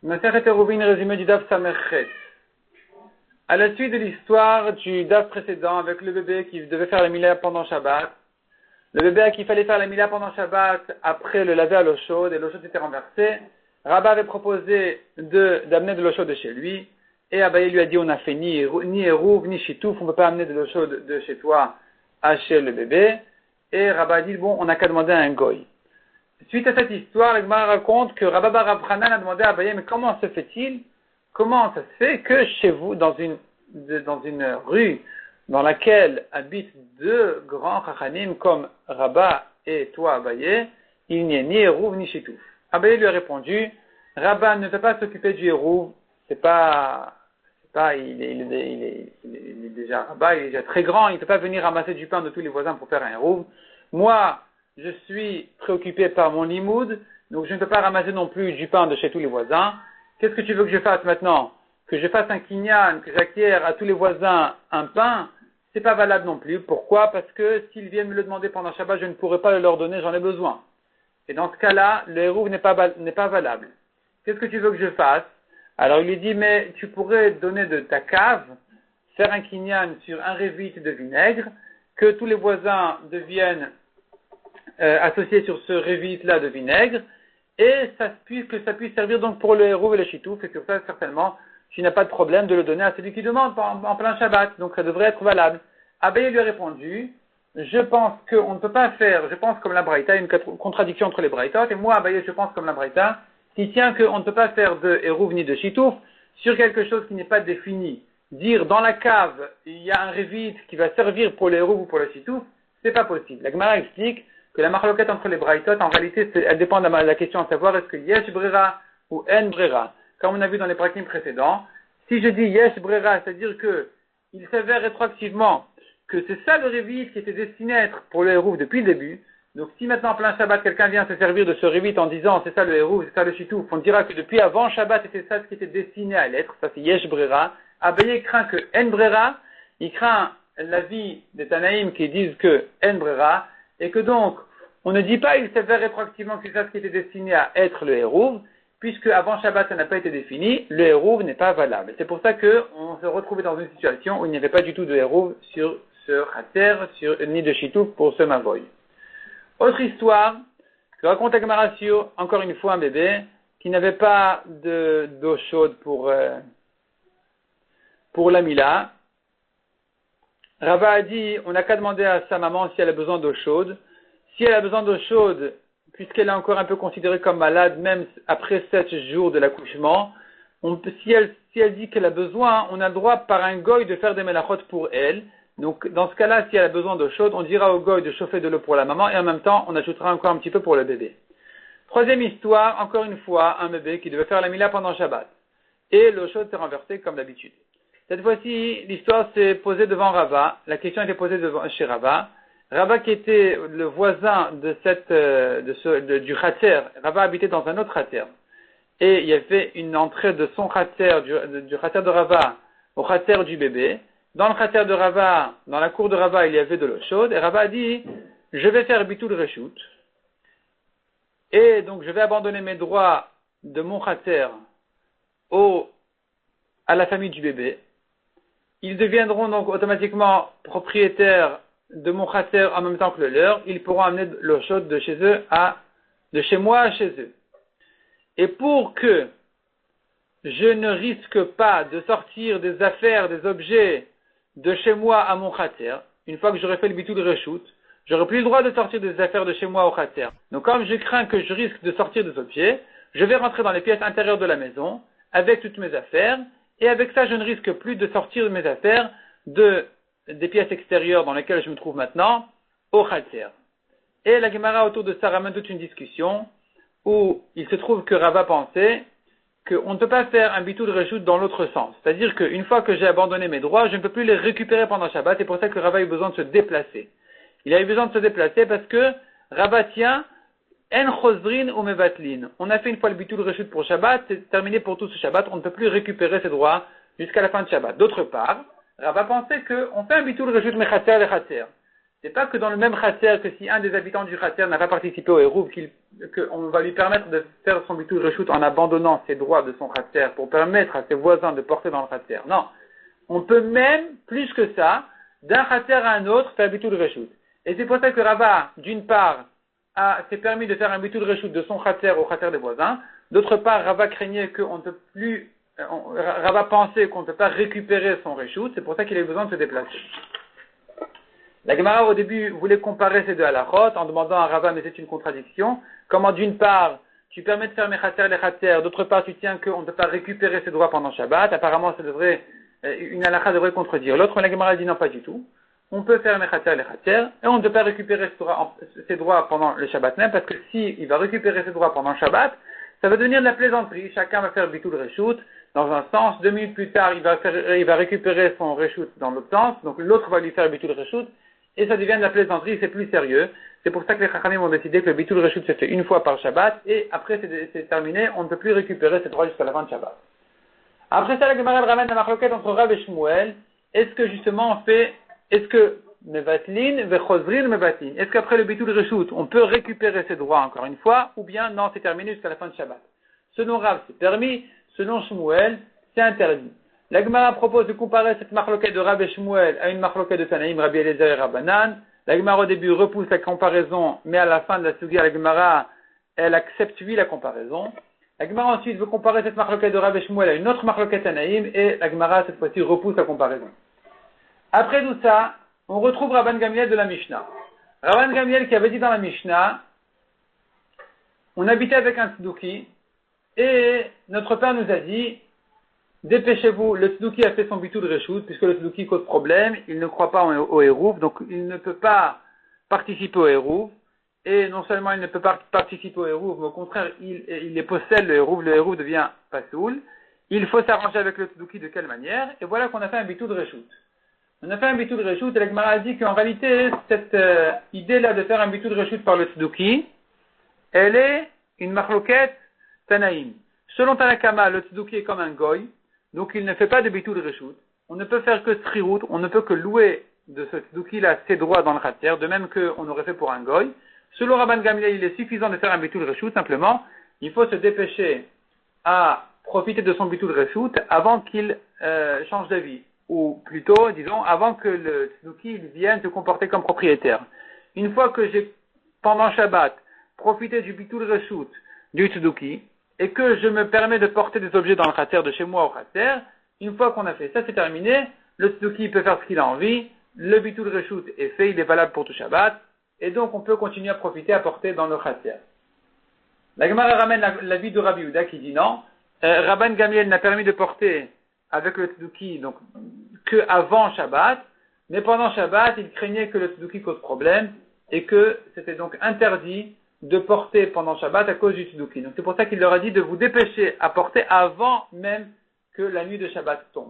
Masechet Eruvin, résumé du Daf Samerchet. À la suite de l'histoire du Daf précédent avec le bébé qui devait faire la Mila pendant Shabbat, le bébé à qui il fallait faire la Mila pendant Shabbat après le laver à l'eau chaude et l'eau chaude était renversée, Rabba avait proposé d'amener de l'eau chaude de chez lui et Abaye lui a dit on a fait ni Eruv ni Shitouf, on ne peut pas amener de l'eau chaude de chez toi à chez le bébé. Et Rabba a dit bon, on n'a qu'à demander à un goy. Suite à cette histoire, le Gemara raconte que Rabba bar Abrahanan a demandé à Abaye, mais comment se fait-il, comment ça se fait que chez vous, dans une rue dans laquelle habitent deux grands chachanim comme Rabba et toi Abaye, il n'y ait ni Eruv ni Shitouf. Abaye lui a répondu, Rabba ne peut pas s'occuper du Eruv, il est déjà Rabba, il est déjà très grand, il ne peut pas venir ramasser du pain de tous les voisins pour faire un Eruv. Moi, je suis préoccupé par mon limoud, donc je ne peux pas ramasser non plus du pain de chez tous les voisins. Qu'est-ce que tu veux que je fasse maintenant? Que je fasse un kinyan, que j'acquière à tous les voisins un pain? C'est pas valable non plus. Pourquoi? Parce que s'ils viennent me le demander pendant Shabbat, je ne pourrai pas le leur donner, j'en ai besoin. Et dans ce cas-là, le hérouv n'est pas valable. Qu'est-ce que tu veux que je fasse? Alors il lui dit, mais tu pourrais donner de ta cave, faire un kinyan sur un révit de vinaigre, que tous les voisins deviennent associés sur ce révit-là de vinaigre, et que ça puisse servir donc pour le hérouv et le chitouf, et sur ça, certainement, tu n'as pas de problème de le donner à celui qui demande en plein Shabbat, donc ça devrait être valable. Abaye lui a répondu, je pense qu'on ne peut pas faire, je pense comme la Braïta, une contradiction entre les Braïtot, et moi, Abaye, je pense comme la Braïta, qui tient qu'on ne peut pas faire de hérouv ni de chitouf sur quelque chose qui n'est pas défini. Dire, dans la cave, il y a un révit qui va servir pour le hérouv ou pour le chitouf, c'est pas possible. La Gemara explique que la marloquette entre les braïtot, en réalité, elle dépend de la question à savoir est-ce que yesh brera ou en brera. Comme on a vu dans les prakim précédents, si je dis yesh brera, c'est-à-dire que il s'avère rétroactivement que c'est ça le révit qui était destiné à être pour le hérouv depuis le début. Donc si maintenant en plein Shabbat, quelqu'un vient se servir de ce révit en disant c'est ça le hérouv, c'est ça le chitouf, on dira que depuis avant Shabbat, c'était ça ce qui était destiné à l'être, ça c'est yesh brera. Abaye craint que en brera, il craint l'avis des Tanaïm qui disent que en brera, et que donc, on ne dit pas il s'avère rétroactivement que c'est ça ce qui était destiné à être le hérouv, puisque avant Shabbat ça n'a pas été défini, le hérouv n'est pas valable. C'est pour ça qu'on se retrouvait dans une situation où il n'y avait pas du tout de hérouv sur ce khater, ni de chitouf pour ce mavoy. Autre histoire, que raconte Gemara sur, encore une fois, un bébé qui n'avait pas d'eau chaude pour la Mila. Rava a dit, on n'a qu'à demander à sa maman si elle a besoin d'eau chaude. Si elle a besoin d'eau chaude, puisqu'elle est encore un peu considérée comme malade, même après 7 jours de l'accouchement, si elle dit qu'elle a besoin, on a le droit par un goy de faire des melachot pour elle. Donc, dans ce cas-là, si elle a besoin d'eau chaude, on dira au goy de chauffer de l'eau pour la maman et en même temps, on ajoutera encore un petit peu pour le bébé. Troisième histoire, encore une fois, un bébé qui devait faire la mila pendant Shabbat. Et l'eau chaude s'est renversée comme d'habitude. Cette fois-ci, l'histoire s'est posée devant Rava. La question était posée chez Rava. Rava qui était le voisin du khater. Rava habitait dans un autre khater. Et il y avait une entrée de son khater, du khater de Rava, au khater du bébé. Dans le khater de Rava, dans la cour de Rava, il y avait de l'eau chaude. Et Rava a dit, je vais faire bitul reshout. Et donc, je vais abandonner mes droits de mon khater à la famille du bébé. Ils deviendront donc automatiquement propriétaires de mon khater en même temps que le leur. Ils pourront amener l'eau chaude de chez moi à chez eux. Et pour que je ne risque pas de sortir des affaires, des objets de chez moi à mon khater, une fois que j'aurai fait le bitul reshout, j'aurai plus le droit de sortir des affaires de chez moi au khater. Donc comme je crains que je risque de sortir des objets, je vais rentrer dans les pièces intérieures de la maison avec toutes mes affaires. Et avec ça, je ne risque plus de sortir de mes affaires des pièces extérieures dans lesquelles je me trouve maintenant au khater. Et la Gemara autour de ça ramène toute une discussion où il se trouve que Rava pensait qu'on ne peut pas faire un bitul reshout dans l'autre sens. C'est-à-dire qu'une fois que j'ai abandonné mes droits, je ne peux plus les récupérer pendant Shabbat. C'est pour ça que Rava a eu besoin de se déplacer. Il a eu besoin de se déplacer parce que Rava tient en chosrin ou mevatlin. On a fait une fois le bitul reshout pour Shabbat, c'est terminé pour tout ce Shabbat, on ne peut plus récupérer ses droits jusqu'à la fin de Shabbat. D'autre part, Rava pensait qu'on fait un bitul reshout mechater le chater. c'est pas que dans le même Khatser, que si un des habitants du Khatser n'a pas participé au Hérouv, qu'on va lui permettre de faire son bitul reshoot en abandonnant ses droits de son Khatser pour permettre à ses voisins de porter dans le Khatser. Non. On peut même, plus que ça, d'un Khatser à un autre, faire bitul reshoot. Et c'est pour ça que Rava, d'une part, s'est permis de faire un bitul reshoot de son Khatser au Khatser des voisins. D'autre part, Rava craignait qu'on ne peut plus, Rava pensait qu'on ne peut pas récupérer son reshoot. C'est pour ça qu'il a eu besoin de se déplacer. La Gemara au début voulait comparer ces deux halachot en demandant à Rava, mais c'est une contradiction. Comment d'une part, tu permets de faire mes Khatser les Khatser, d'autre part, tu tiens qu'on ne peut pas récupérer ses droits pendant Shabbat. Apparemment, une halakha devrait contredire l'autre. La Gemara dit non, pas du tout. On peut faire mes Khatser les Khatser, et on ne peut pas récupérer ses droits pendant le Shabbat même, parce que il va récupérer ses droits pendant le Shabbat, ça va devenir de la plaisanterie. Chacun va faire bitul reshoot dans un sens. 2 minutes plus tard, il va récupérer son reshoot dans l'autre sens. Donc l'autre va lui faire bitul reshoot. Et ça devient de la plaisanterie, c'est plus sérieux. C'est pour ça que les Chachamim ont décidé que le bitul reshoot se fait une fois par Shabbat, et après c'est terminé, on ne peut plus récupérer ses droits jusqu'à la fin de Shabbat. Après ça, la Gemara ramène la marloquette entre Rav et Shmuel. Est-ce que justement est-ce que mevatlin vechozrin mevatlin, est-ce qu'après le bitul reshoot, on peut récupérer ses droits encore une fois, ou bien non, c'est terminé jusqu'à la fin de Shabbat. Selon Rav, c'est permis, selon Shmuel, c'est interdit. La Gemara propose de comparer cette marloquette de Rav et Shmuel à une marloquette de Tanaïm, Rabbi Eliezer et Rabbanan. La Gemara au début repousse la comparaison, mais à la fin de la sugia, la Gemara, elle accepte la comparaison. La Gemara ensuite veut comparer cette marloquette de Rav et Shmuel à une autre marloquette Tanaïm, et la Gemara cette fois-ci repousse la comparaison. Après tout ça, on retrouve Rabban Gamliel de la Mishnah. Rabban Gamliel qui avait dit dans la Mishnah, on habitait avec un tzduki, et notre père nous a dit, dépêchez-vous, le tzduki a fait son bitul reshoot, puisque le tzduki cause problème, il ne croit pas au Hérouv, donc il ne peut pas participer au Hérouv, et non seulement il ne peut pas participer au Hérouv, mais au contraire, il les possède le Hérouv devient pasoul. Il faut s'arranger avec le tzduki de quelle manière, et voilà qu'on a fait un bitul reshoot. On a fait un bitul reshoot, et la Gemara a dit qu'en réalité, cette idée-là de faire un bitul reshoot par le tzduki, elle est une marloquette Tanaïm. Selon Tanakama, le tzduki est comme un goy, donc il ne fait pas de bitul reshoot. On ne peut faire que srihout, on ne peut que louer de ce tzduki-là ses droits dans le khatser, de même qu'on aurait fait pour un goy. Selon Rabban Gamliel, il est suffisant de faire un bitul reshoot, simplement, il faut se dépêcher à profiter de son bitul reshoot avant qu'il change d'avis. Ou plutôt, disons, avant que le tzduki vienne se comporter comme propriétaire. Une fois que j'ai, pendant Shabbat, profité du bitul reshoot du tzduki, et que je me permets de porter des objets dans le khatser de chez moi au khatser, une fois qu'on a fait ça, c'est terminé, le tzduki peut faire ce qu'il a envie, le bitul reshoot est fait, il est valable pour tout Shabbat, et donc on peut continuer à profiter, à porter dans le khatser. La Gemara ramène l'avis de Rabbi Yehuda qui dit non, Rabban Gamliel n'a permis de porter avec le tzduki, donc, que avant Shabbat, mais pendant Shabbat, il craignait que le tzduki cause problème, et que c'était donc interdit de porter pendant Shabbat à cause du tzduki. Donc c'est pour ça qu'il leur a dit de vous dépêcher à porter avant même que la nuit de Shabbat tombe.